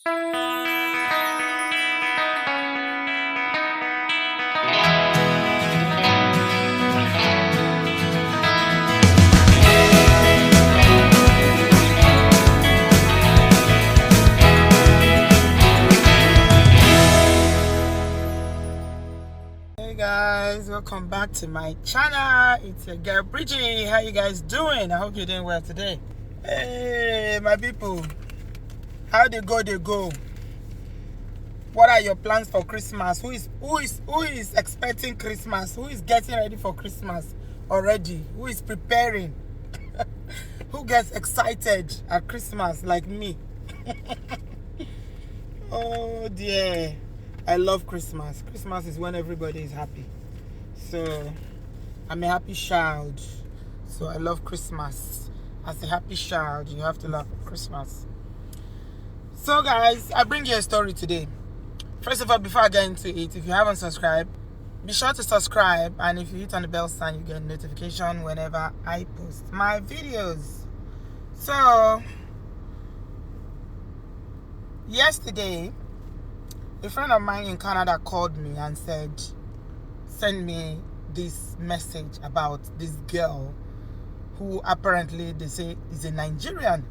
Hey guys, welcome back to my channel. It's your girl Bridgie. How you guys doing? I hope you're doing well today. Hey my people, how they go? What are your plans for Christmas? Who is expecting Christmas? Who is getting ready for Christmas already? Who is preparing? Who gets excited at Christmas like me? Oh dear, I love Christmas. Christmas is when everybody is happy. So I'm a happy child. So I love Christmas. As a happy child, you have to love Christmas. So guys, I bring you a story today. First of all, before I get into it, if you haven't subscribed, be sure to subscribe, and if you hit on the bell sign, you get notification whenever I post my videos. So yesterday, a friend of mine in Canada called me and send me this message about this girl who apparently they say is a Nigerian.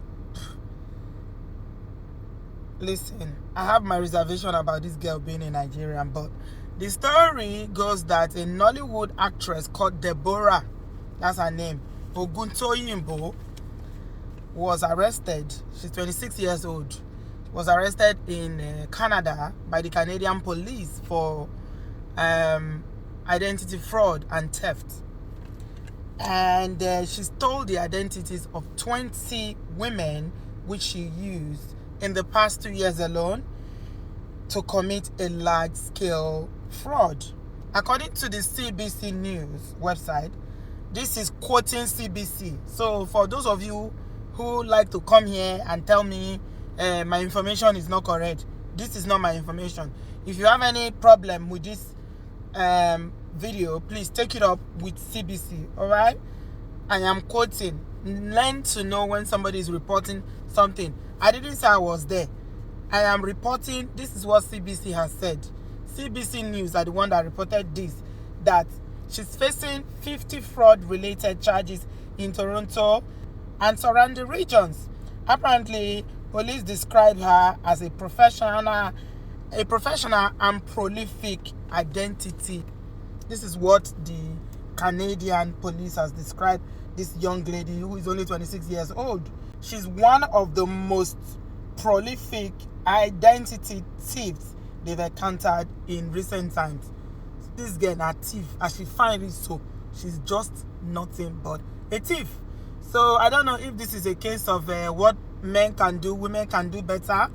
Listen, I have my reservation about this girl being a Nigerian, but the story goes that a Nollywood actress called Deborah, that's her name, Obodo Oyinbo, was arrested. She's 26 years old. Was arrested in Canada by the Canadian police for identity fraud and theft. And she stole the identities of 20 women which she used in the past 2 years alone to commit a large-scale fraud. According to the CBC News website, this is quoting CBC. So for those of you who like to come here and tell me my information is not correct, this is not my information. If you have any problem with this video, please take it up with CBC. All right, I am quoting. Learn to know when somebody is reporting something. I didn't say I was there. I am reporting. This is what CBC has said. CBC News are the one that reported this, that she's facing 50 fraud related charges in Toronto and surrounding regions. Apparently, police describe her as a professional and prolific identity. This is what the Canadian police has described this young lady who is only 26 years old. She's one of the most prolific identity thieves they've encountered in recent times. This girl, a thief, as she finds it so, she's just nothing but a thief. So I don't know if this is a case of what men can do, women can do better.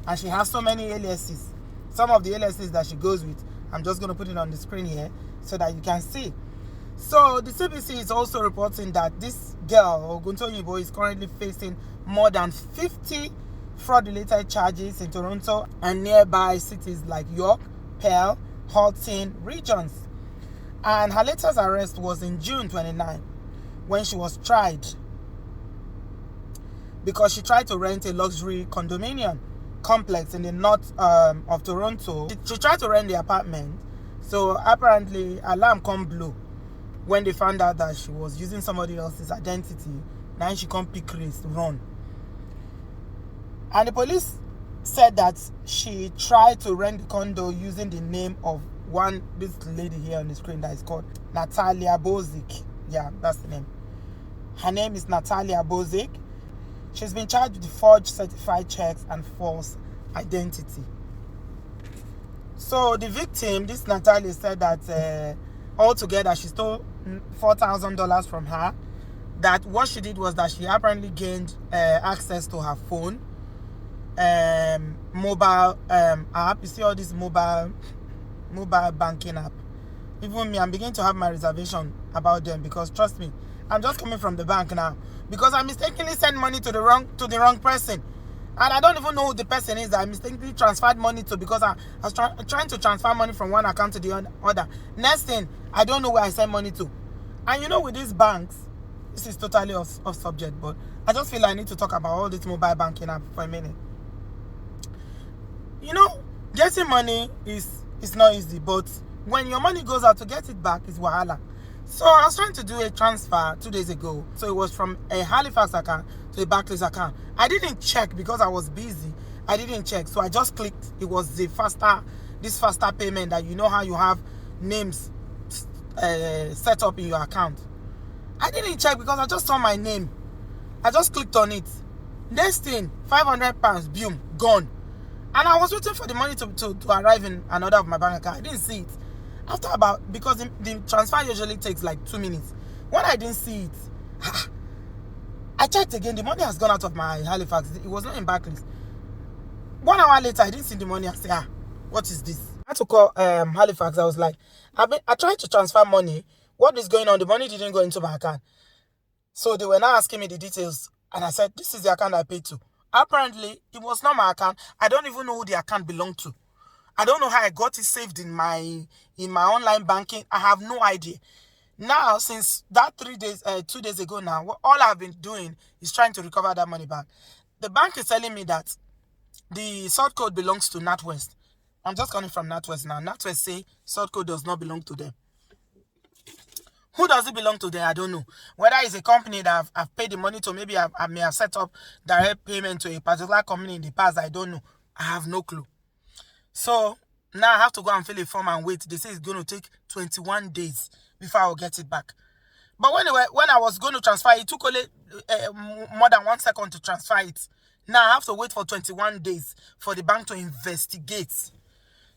And she has so many aliases. Some of the aliases that she goes with, I'm just going to put it on the screen here so that you can see. So the CBC is also reporting that this girl, Obodo Oyinbo, is currently facing more than 50 fraud-related charges in Toronto and nearby cities like York, Peel, Halton regions. And her latest arrest was in June 29, when she was tried because she tried to rent a luxury condominium complex in the north of Toronto. She tried to rent the apartment, so apparently alarm come blow when they found out that she was using somebody else's identity. Now she can't pick race to run. And the police said that she tried to rent the condo using the name of this lady here on the screen that is called Natalia Bozic. Yeah, that's the name. Her name is Natalia Bozic. She's been charged with forged certified checks and false identity. So the victim, this Natalia, said that altogether she stole $4,000 from her. That what she did was that she apparently gained access to her phone, mobile app. You see all this mobile banking app. Even me, I'm beginning to have my reservation about them, because trust me, I'm just coming from the bank now, because I mistakenly sent money to the wrong person, and I don't even know who the person is that I mistakenly transferred money to, because I was trying to transfer money from one account to the other. Next thing, I don't know where I sent money to. And you know, with these banks, this is totally off subject, but I just feel I need to talk about all this mobile banking app for a minute. Getting money is not easy, but when your money goes out, to get it back is wahala. So I was trying to do a transfer 2 days ago. So it was from a Halifax account to a Barclays account. I didn't check because I was busy. I didn't check. So I just clicked. It was the faster payment that, you know how you have names set up in your account. I didn't check because I just saw my name. I just clicked on it. Next thing, £500, boom, gone. And I was waiting for the money to arrive in another of my bank account. I didn't see it. After because the transfer usually takes like 2 minutes. When I didn't see it, I checked again. The money has gone out of my Halifax. It was not in Barclays. 1 hour later, I didn't see the money. I said, what is this? I had to call Halifax. I was like, I tried to transfer money. What is going on? The money didn't go into my account. So they were now asking me the details. And I said, this is the account I paid to. Apparently, it was not my account. I don't even know who the account belonged to. I don't know how I got it saved in my online banking. I have no idea. Now, since that 2 days ago now, all I've been doing is trying to recover that money back. The bank is telling me that the sort code belongs to NatWest. I'm just coming from NatWest now. NatWest say sort code does not belong to them. Who does it belong to them? I don't know. Whether it's a company that I've paid the money to, maybe I may have set up direct payment to a particular company in the past. I don't know. I have no clue. So now I have to go and fill a form and wait. They say it's going to take 21 days before I will get it back. But when I was going to transfer it, took only more than 1 second to transfer it. Now I have to wait for 21 days for the bank to investigate.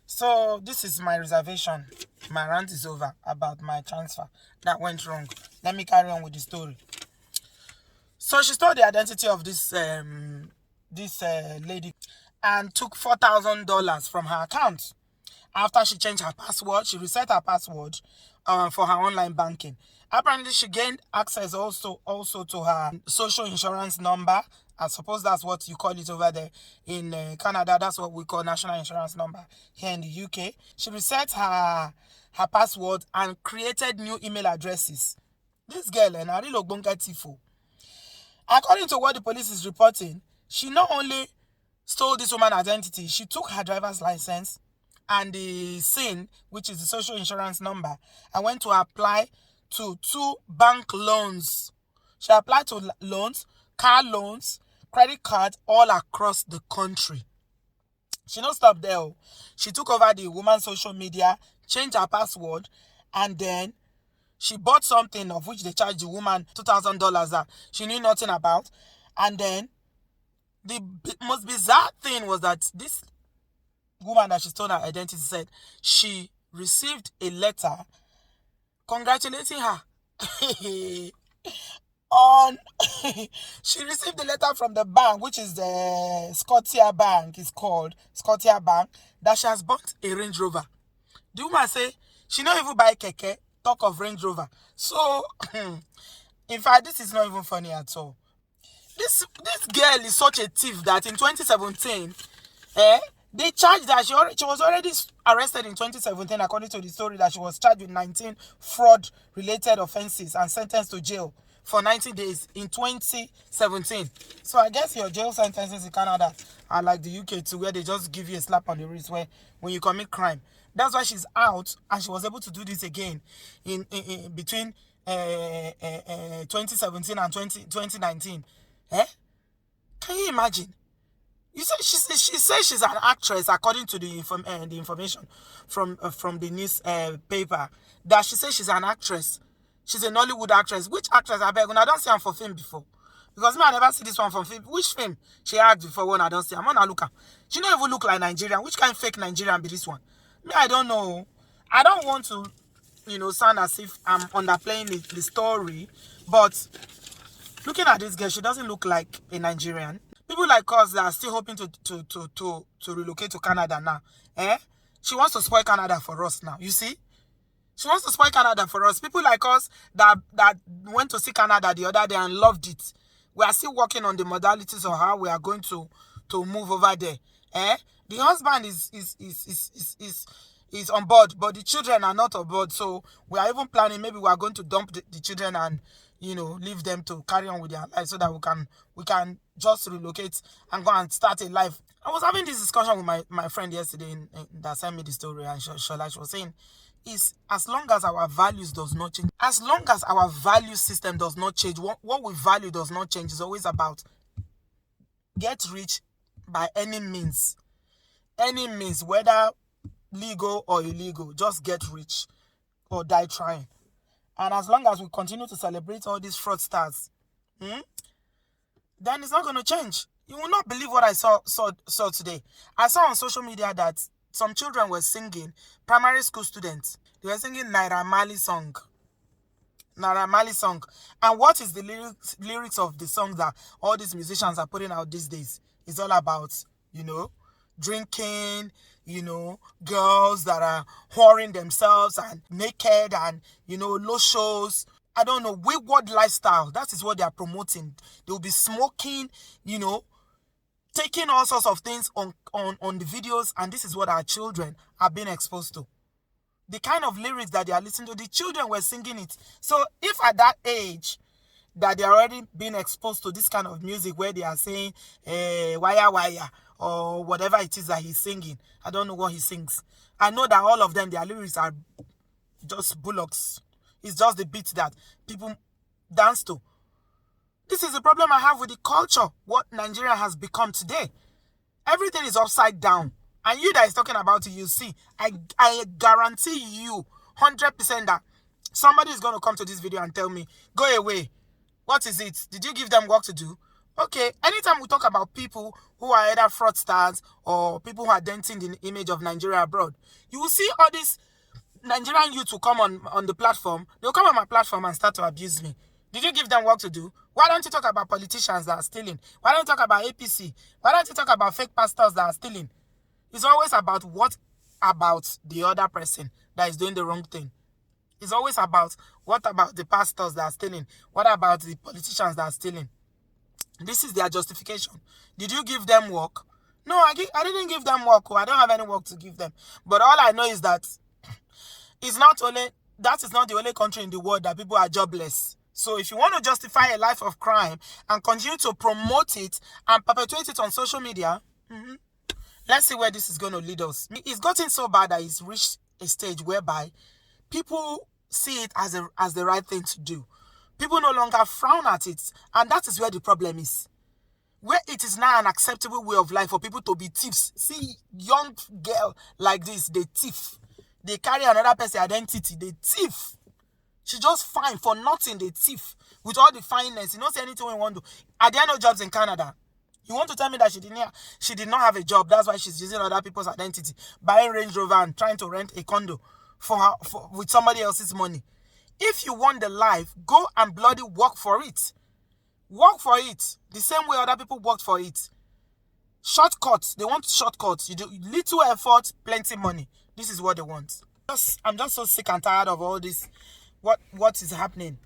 So this is my reservation. My rant is over about my transfer that went wrong. Let me carry on with the story. So she stole the identity of this lady and took $4,000 from her account. After she changed her password, she reset her password for her online banking. Apparently, she gained access also to her social insurance number. I suppose that's what you call it over there in Canada. That's what we call national insurance number here in the UK. She reset her password and created new email addresses. This girl, Narilo Bonga Tifo. According to what the police is reporting, she not only stole this woman's identity, she took her driver's license and the SIN, which is the social insurance number, and went to apply to 2 bank loans. She applied to loans, car loans, credit cards all across the country. She don't stop there. She took over the woman's social media, changed her password, and then she bought something of which they charged the woman $2,000 that she knew nothing about. And then the most bizarre thing was that this woman that she stole her identity said she received a letter congratulating her on she received a letter from the bank, which is the Scotia Bank, is called Scotia Bank, that she has bought a Range Rover. The woman say she not even buy keke, talk of Range Rover. So in fact, this is not even funny at all. This girl is such a thief that in 2017 they charged that she was already arrested in 2017, according to the story, that she was charged with 19 fraud-related offenses and sentenced to jail for 90 days in 2017. So I guess your jail sentences in Canada are like the UK too, where they just give you a slap on the wrist when you commit crime. That's why she's out, and she was able to do this again in between 2017 and 2019. Can you imagine? You say she says she's an actress, according to the information from the newspaper, that she says she's an actress. She's a Nollywood actress. Which actress? I beg, when I don't see her for film before, because me I never see this one from film. Which film she acted before when I don't see her? I'm gonna look her. She don't even look like Nigerian. Which kind of fake Nigerian be this one? Me, I don't know. I don't want to, sound as if I'm underplaying the story, but looking at this girl, she doesn't look like a Nigerian. People like us that are still hoping to relocate to Canada now. She wants to spoil Canada for us now. You see? She wants to spoil Canada for us. People like us that went to see Canada the other day and loved it. We are still working on the modalities of how we are going to move over there. The husband is on board, but the children are not on board. So we are even planning, maybe we are going to dump the children and leave them to carry on with their life, so that we can just relocate and go and start a life I was having this discussion with my friend yesterday that sent me the story, and she was saying, is as long as our values does not change, as long as our value system does not change, what we value does not change. It's always about get rich by any means, whether legal or illegal, just get rich or die trying. And as long as we continue to celebrate all these fraudsters, then it's not going to change. You will not believe what I saw today. I saw on social media that some children were singing, primary school students. They were singing Naira Marley song. And what is the lyrics of the song that all these musicians are putting out these days? It's all about, drinking, girls that are whoring themselves and naked and, low shows. I don't know, wayward lifestyle. That is what they are promoting. They will be smoking, taking all sorts of things on the videos, and this is what our children are being exposed to. The kind of lyrics that they are listening to, the children were singing it. So if at that age that they are already being exposed to this kind of music where they are saying wire wire or whatever it is that he's singing, I don't know what he sings. I know that all of them, their lyrics are just bullocks. It's just the beat that people dance to. This is the problem I have with the culture, what Nigeria has become today. Everything is upside down. And you that is talking about it, you see, I guarantee you 100% that somebody is going to come to this video and tell me, go away. What is it? Did you give them work to do? Okay, anytime we talk about people who are either fraudsters or people who are denting the image of Nigeria abroad, you will see all these Nigerian youth will come on the platform. They'll come on my platform and start to abuse me. Did you give them work to do? Why don't you talk about politicians that are stealing? Why don't you talk about APC? Why don't you talk about fake pastors that are stealing? It's always about what about the other person that is doing the wrong thing. It's always about what about the pastors that are stealing? What about the politicians that are stealing? This is their justification. Did you give them work? No, I didn't give them work. I don't have any work to give them. But all I know is that that is not the only country in the world that people are jobless. So if you want to justify a life of crime and continue to promote it and perpetuate it on social media, let's see where this is going to lead us. It's gotten so bad that it's reached a stage whereby people see it as the right thing to do. People no longer frown at it, and that is where the problem is. Where it is now an acceptable way of life for people to be thieves. See, young girl like this, they thief. They carry another person's identity, they thief. She just fine for nothing, they thief. With all the fineness, you don't say anything we want to do. Are there no jobs in Canada? You want to tell me that she did not have a job, that's why she's using other people's identity, buying Range Rover and trying to rent a condo with somebody else's money. If you want the life, go and bloody work for it. Work for it. The same way other people worked for it. Shortcuts. They want shortcuts. You do little effort, plenty money. This is what they want. I'm just so sick and tired of all this. What is happening?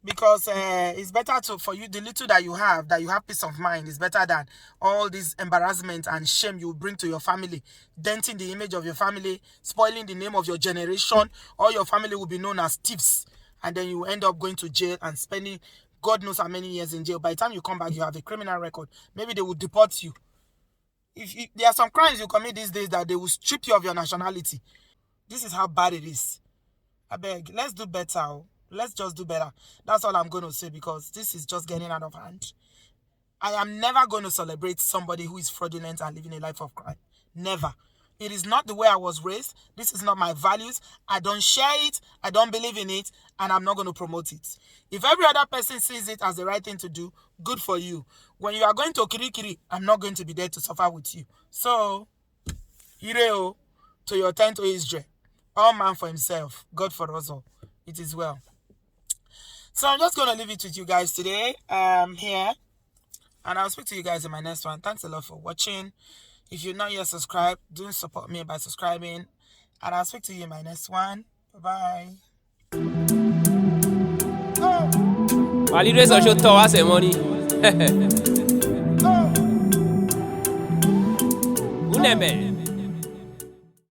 Because it's better for you, the little that you have peace of mind, is better than all this embarrassment and shame you bring to your family, denting the image of your family, spoiling the name of your generation. All your family will be known as thieves, and then you end up going to jail and spending God knows how many years in jail. By the time you come back, you have a criminal record. Maybe they will deport you. If there are some crimes you commit these days that they will strip you of your nationality. This is how bad it is. I beg, let's do better. Let's just do better. That's all I'm going to say, because this is just getting out of hand. I am never going to celebrate somebody who is fraudulent and living a life of crime. Never. It is not the way I was raised. This is not my values. I don't share it. I don't believe in it. And I'm not going to promote it. If every other person sees it as the right thing to do, good for you. When you are going to Kirikiri, I'm not going to be there to suffer with you. So, Ireo, to your tent to Israel. All man for himself. God for us all. It is well. So I'm just going to leave it with you guys today here. And I'll speak to you guys in my next one. Thanks a lot for watching. If you're not yet subscribed, do support me by subscribing. And I'll speak to you in my next one. Bye-bye. While you raise show to us money. Uneme.